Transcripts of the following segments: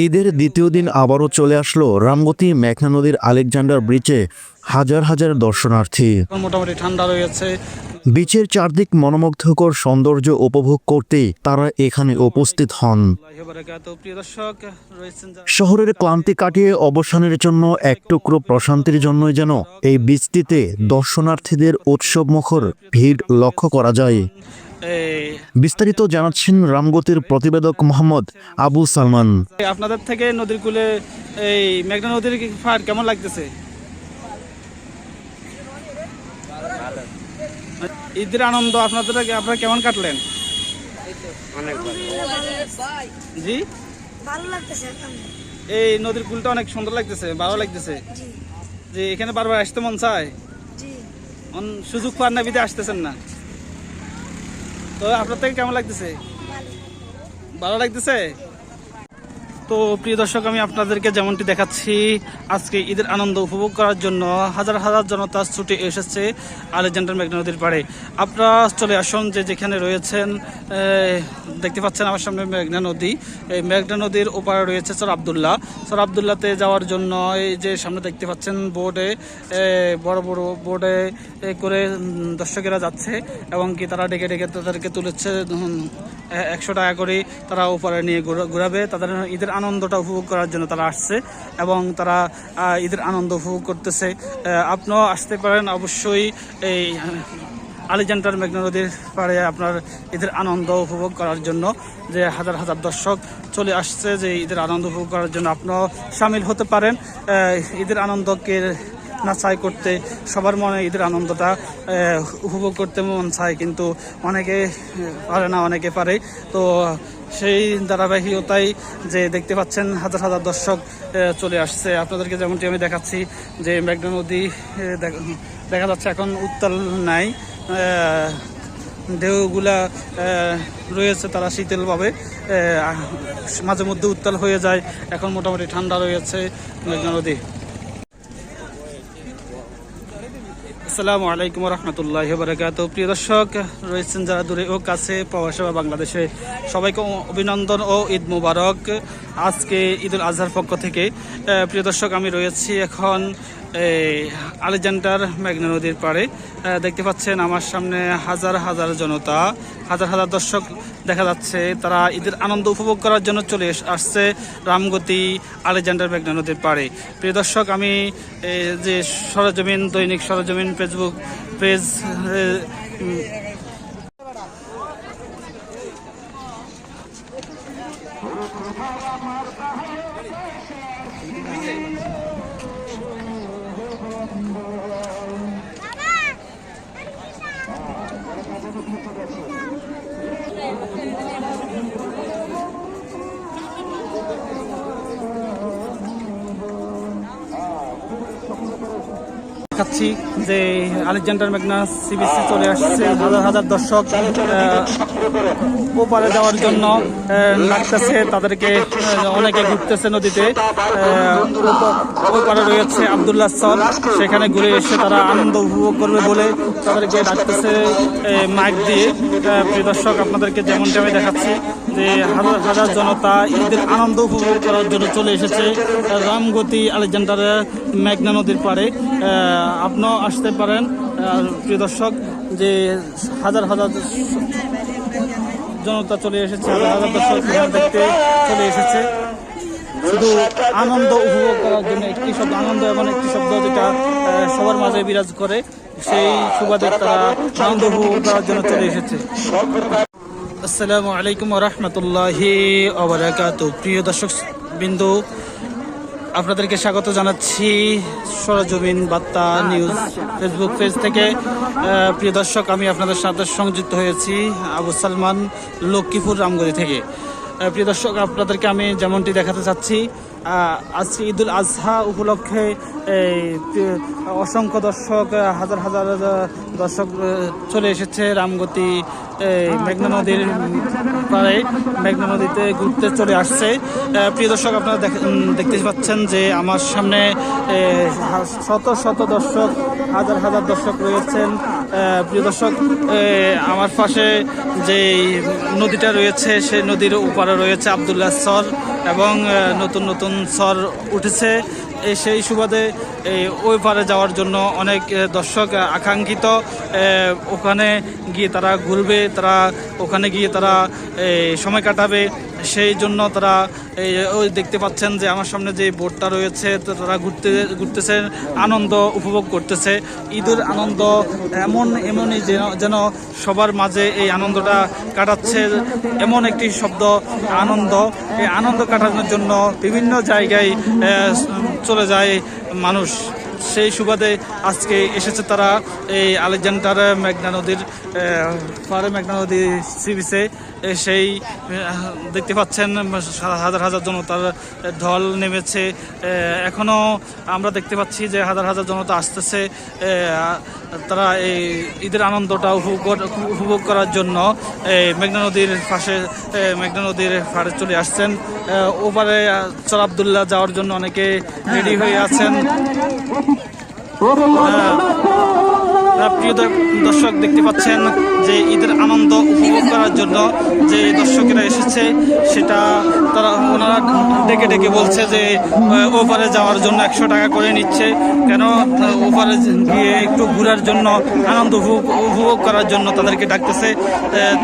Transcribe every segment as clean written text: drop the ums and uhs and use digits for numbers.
ঈদের দ্বিতীয় দিন আবারও চলে আসলো রামগতি মেঘনা নদীর আলেকজান্ডার ব্রিজে হাজার হাজার দর্শনার্থী। মোটামুটি ঠান্ডা রয়েছে। বিচের চারদিক মনোমুগ্ধকর সৌন্দর্য উপভোগ করতেই তারা এখানে উপস্থিত হন। প্রিয় দর্শক রয়েছেন শহরের ক্লান্তি কাটিয়ে অবসানের জন্য এক টুকরো প্রশান্তির জন্যই যেন এই বিচটিতে দর্শনার্থীদের উৎসবমুখর ভিড় লক্ষ্য করা যায়। বিস্তারিত জানাচ্ছেন রামগতির প্রতিবেদক মোহাম্মদ আবু সালমান। আপনাদের থেকে নদীর কূলে এই মেঘনা নদীর পার কেমন লাগতেছে? ঈদের আনন্দ আপনারা কেমন কাটলেন? জি, ভালো লাগতেছে। এই নদীর কূলটা অনেক সুন্দর লাগতেছে, ভালো লাগতেছে। যে এখানে বারবার আসতে মন চায়, সুযোগ পান না, বিদে আসতেছেন না। তো আপনার থেকে কেমন লাগতেছে? ভালো লাগতেছে। তো প্রিয় দর্শক, আমি আপনাদেরকে যেমনটি দেখাচ্ছি, আজকে ঈদের আনন্দ উপভোগ করার জন্য হাজার হাজার জনতা ছুটে এসেছে আলেকজান্ডার মেঘনা নদীর পাড়ে। আপনারা চলে আসুন, যে যেখানে রয়েছেন। দেখতে পাচ্ছেন আমার সামনে মেঘনা নদী। এই মেঘনা নদীর ওপারে রয়েছে চর আবদুল্লাতে যাওয়ার জন্য এই যে সামনে দেখতে পাচ্ছেন বোর্ডে, বড় বড় বোর্ডে করে দর্শকেরা যাচ্ছে এবং কি তারা ডেকে ডেকে তাদেরকে তুলেছে। 100 টাকা করে তারা ওপারে নিয়ে ঘুরাবে। তাদের ঈদের আনন্দটা উপভোগ করার জন্য তারা আসছে এবং তারা ঈদের আনন্দ উপভোগ করতেছে। আপনিও আসতে পারেন অবশ্যই এই আলেকজান্ডার মেঘনা নদীর পাড়ে আপনার ঈদের আনন্দ উপভোগ করার জন্য। যে হাজার হাজার দর্শক চলে আসছে যে ঈদের আনন্দ উপভোগ করার জন্য, আপনিও সামিল হতে পারেন। ঈদের আনন্দকে নাচাই করতে সবার মনে ঈদের আনন্দটা উপভোগ করতে মন চায়, কিন্তু অনেকে পারে না, অনেকে পারে। তো সেই ধারাবাহিকতাই যে দেখতে পাচ্ছেন হাজার হাজার দর্শক চলে আসছে। আপনাদেরকে যেমনটি আমি দেখাচ্ছি যে মেঘনা নদী দেখা যাচ্ছে এখন উত্তাল নাই, ঢেউগুলা রয়েছে তারা শীতলভাবে, মাঝে মধ্যে উত্তাল হয়ে যায়। এখন মোটামুটি ঠান্ডা রয়েছে মেঘনা নদী। আসসালামু আলাইকুম রহমতুল্লাহি ওয়া বারাকাতুহু। প্রিয় দর্শক রয়েছেন যারা দূরে ও কাছে, প্রবাসে বা বাংলাদেশে, সবাইকে অভিনন্দন ও ঈদ মুবারক আজকে ঈদুল আজহার পক্ষ থেকে। প্রিয় দর্শক, আমি রয়েছি এখন আলেকজান্ডার মেঘনা নদীর পাড়ে। দেখতে পাচ্ছেন আমার সামনে হাজার হাজার জনতা, হাজার হাজার দর্শক দেখা যাচ্ছে। তারা ঈদের আনন্দ উপভোগ করার জন্য চলে আসছে রামগতি আলেকজান্ডার মেঘনা নদীর পাড়ে। প্রিয় দর্শক, আমি যে সরেজমিন, দৈনিক সরেজমিন ফেসবুক পেজ দেখাচ্ছি যে আলেকজান্ডার মেঘনা সিবিসি চলে আসছে। হাজার হাজার দর্শক ওপারে যাওয়ার জন্য লাগতেছে, তাদেরকে অনেকে ঘুরতেছে নদীতে। ওপারে রয়েছে আবদুল্লাহ চর, সেখানে ঘুরে এসে তারা আনন্দ উপভোগ করবে বলে তাদেরকে ডাকতেছে মাইক দিয়ে। প্রিয় দর্শক, আপনাদেরকে যেমনটি আমি দেখাচ্ছি যে হাজার হাজার জনতা ঈদের আনন্দ উপভোগ করার জন্য চলে এসেছে রামগতি আলেকজান্ডার মেঘনা নদীর পাড়ে। আপনিও আসতে পারেন। প্রিয় দর্শক, যে হাজার হাজার জনতা চলে এসেছে, হাজার হাজার দর্শক দেখতে চলে এসেছে শুধু আনন্দ উপভোগ করার জন্য। একটি শব্দ, আনন্দ এমন একটি শব্দ যেটা সবার মাঝে বিরাজ করে, সেই সুবাদে তারা আনন্দ উপভোগ করার জন্য চলে এসেছে। আসসালামু আলাইকুম ওয়া রাহমাতুল্লাহি ওয়া বারাকাতুহু। প্রিয় দর্শক বিন্দু, আপনাদেরকে স্বাগত জানাচ্ছি সরেজমিন বার্তা নিউজ ফেসবুক পেজ থেকে। প্রিয় দর্শক, আমি আপনাদের সাথে সংযুক্ত হয়েছি আবু সালমান, লক্ষ্মীপুর রামগতি থেকে। প্রিয় দর্শক, আপনাদেরকে আমি যেমনটি দেখাতে চাচ্ছি, আজকে ঈদুল আজহা উপলক্ষে অসংখ্য দর্শক, হাজার হাজার দর্শক চলে এসেছে রামগতি মেঘনা নদীর পাড়ে, মেঘনা নদীতে ঘুরতে চলে আসছে। প্রিয় দর্শক, আপনারা দেখতে পাচ্ছেন যে আমার সামনে শত শত দর্শক, হাজার হাজার দর্শক রয়েছেন প্রিয় দর্শক, আমার পাশে যে নদীটা রয়েছে সেই নদীর উপারে রয়েছে আব্দুল্লাহ সর এবং নতুন নতুন সর উঠেছে। সেই সুবাদে ওই পারে যাওয়ার জন্য অনেক দর্শক আকাঙ্ক্ষিত। ওখানে গিয়ে তারা ঘুরবে, তারা ওখানে গিয়ে তারা সময় কাটাবে। সেই জন্য তারা ওই দেখতে পাচ্ছেন যে আমার সামনে যে বোটটা রয়েছে, তো তারা ঘুরতেছে, আনন্দ উপভোগ করতেছে। ঈদের আনন্দ এমনই যেন সবার মাঝে এই আনন্দটা কাটাচ্ছে, এমন একটি শব্দ আনন্দ। এই আনন্দ কাটানোর জন্য বিভিন্ন জায়গায় চলে যায় মানুষ। সেই সুবাদে আজকে এসেছে তারা এই আলেকজান্ডার মেঘনা নদীর পারে, মেঘনা নদী সি বিচে। সেই দেখতে পাচ্ছেন হাজার হাজার জনতার ঢল নেমেছে। এখনও আমরা দেখতে পাচ্ছি যে হাজার হাজার জনতা আসতেছে। তারা এই ঈদের আনন্দটা উপভোগ করার জন্য মেঘনা নদীর পাশে, মেঘনা নদীর পাড়ে চলে আসছেন। ওপারে চর আবদুল্লাহ যাওয়ার জন্য অনেকে রেডি হয়ে আছেন। প্রিয় দর্শক, দেখতে পাচ্ছেন যে ঈদের আনন্দ উপভোগ করার জন্য যে দর্শকেরা এসেছে, সেটা ওনারা ডেকে ডেকে বলছে যে ওপারে যাওয়ার জন্য 100 টাকা করে নিচ্ছে। কেন? ওপারে গিয়ে একটু ঘোরার জন্য, আনন্দ উপভোগ করার জন্য তাদেরকে ডাকতেছে।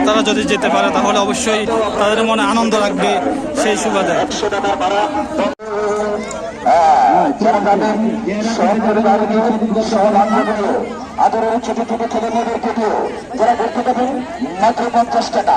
তারা যদি যেতে পারে তাহলে অবশ্যই তাদের মনে আনন্দ লাগবে। সেই সুবাদে আদরের ছোট ছোট ছেলে মেয়েদেরকেও যারা ঘুরতে পাবেন মাত্র 50 টাকা।